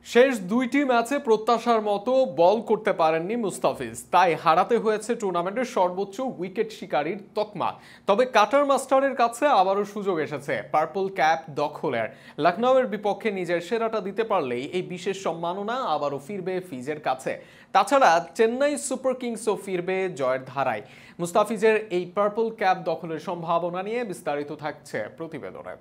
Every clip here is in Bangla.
শেষ দুইটি ম্যাচে প্রত্যাশার মতো বল করতে পারেননি মুস্তাফিজ, তাই হারাতে হয়েছে টুর্নামেন্টের সর্বোচ্চ উইকেট শিকারীর তকমা। তবে কাটার মাস্টারের কাছে আবারও সুযোগ এসেছে পার্পল ক্যাপ দখলের। লখনউয়ের বিপক্ষে নিজের সেরাটা দিতে পারলেই এই বিশেষ সম্মাননা আবারও ফিরবে ফিজের কাছে। তাছাড়া চেন্নাই সুপার কিংসও ফিরবে জয়ের ধারায়। মুস্তাফিজের এই পার্পল ক্যাপ দখলের সম্ভাবনা নিয়ে বিস্তারিত থাকছে প্রতিবেদনে।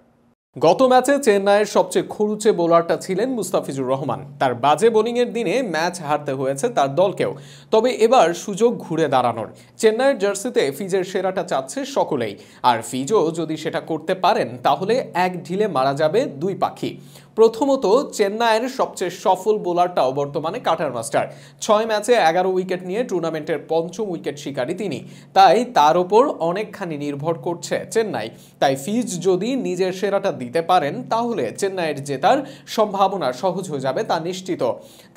গত ম্যাচে চেন্নাইয়ের সবচেয়ে খরুচে বোলারটা ছিলেন মুস্তাফিজুর রহমান। তার বাজে বোলিংয়ের দিনে ম্যাচ হারতে হয়েছে তার দলকেও। তবে এবার সুযোগ ঘুরে দাঁড়ানোর। চেন্নাইয়ের জার্সিতে ফিজের সেরাটা চাচ্ছে সকলেই, আর ফিজও যদি সেটা করতে পারেন তাহলে এক ঢিলে মারা যাবে দুই পাখি। প্রথমত, চেন্নাইয়ের সবচেয়ে সফল বোলারটাও বর্তমানে কাটার মাস্টার। 6 ম্যাচে 11 উইকেট নিয়ে টুর্নামেন্টের পঞ্চম উইকেট শিকারী তিনি। তাই তার ওপর অনেকখানি নির্ভর করছে চেন্নাই। তাই ফিজ যদি নিজের সেরাটা দিতে পারেন তাহলে চেন্নাইয়ের জেতার সম্ভাবনা সহজ হয়ে যাবে, তা নিশ্চিত।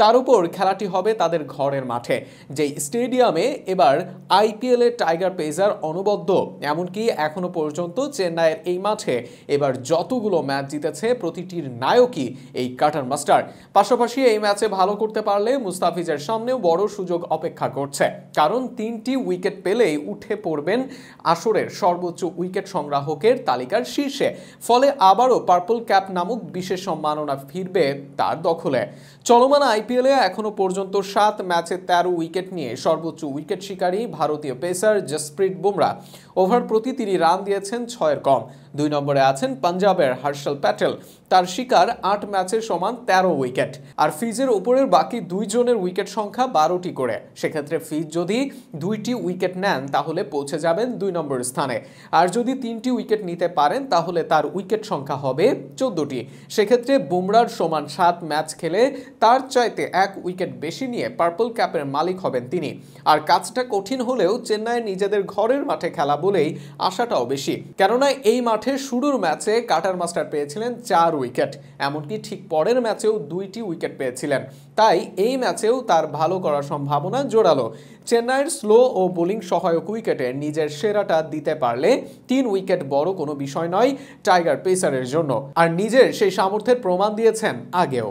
তার উপর খেলাটি হবে তাদের ঘরের মাঠে, যেই স্টেডিয়ামে এবার আইপিএল এ টাইগার পেসার অনবদ্য। এমনকি এখনো পর্যন্ত চেন্নাইয়ের এই মাঠে এবার যতগুলো ম্যাচ জিতেছে প্রতিটির নায়ক কি এই কাটার মাস্টার। পাশাপাশি এই ম্যাচে ভালো করতে পারলে মুস্তাফিজের সামনেও বড় সুযোগ অপেক্ষা করছে, কারণ 3টি উইকেট পেলেই উঠে পড়বেন আসরের সর্বোচ্চ উইকেট সংগ্রাহকের তালিকার শীর্ষে। ফলে আবারও পার্পল ক্যাপ নামক বিশেষ সম্মাননা ফিরবে তার দখলে। চলমান আইপিএলে এখনো পর্যন্ত 7 ম্যাচে 13 উইকেট নিয়ে সর্বোচ্চ উইকেট শিকারী ভারতীয় পেসার জসপ্রীত বুমরা। ওভার প্রতি তিনি রান দিয়েছেন 6-এর কম। 2 নম্বরে আছেন পাঞ্জাবের হর্ষল প্যাটেল, তার শিকার 8 ম্যাচে সমান 13 উইকেট। আর ফিজের উপরের বাকি 2 জনের উইকেট সংখ্যা 12টি করে। সেক্ষেত্রে ফিজ যদি 2টি উইকেট নেন তাহলে পৌঁছে যাবেন 2 নম্বর স্থানে। আর যদি 3টি উইকেট নিতে পারেন তাহলে তার উইকেট সংখ্যা হবে 14টি। সেক্ষেত্রে বুমরার সমান 7 ম্যাচ খেলে তার চাইতে 1 উইকেট বেশি নিয়ে পার্পল ক্যাপের মালিক হবেন তিনি। আর কাজটা কঠিন হলেও চেন্নাইয়ের নিজেদের ঘরের মাঠে খেলা বলেই আশাটাও বেশি, কেননা এই মাঠে শুরুর ম্যাচে কাটার মাস্টার পেয়েছিলেন 4 উইকেট, এমনকি ঠিক পরের ম্যাচেও 2টি উইকেট পেয়েছিলেন। তাই এই ম্যাচেও তার ভালো করার সম্ভাবনা জোরালো। চেন্নাইয়ের স্লো ও বোলিং সহায়ক উইকেটে নিজের সেরাটা দিতে পারলে 3 উইকেট বড় কোনো বিষয় নয় টাইগার পেসারের জন্য। আর নিজের সেই সামর্থ্যের প্রমাণ দিয়েছেন আগেও।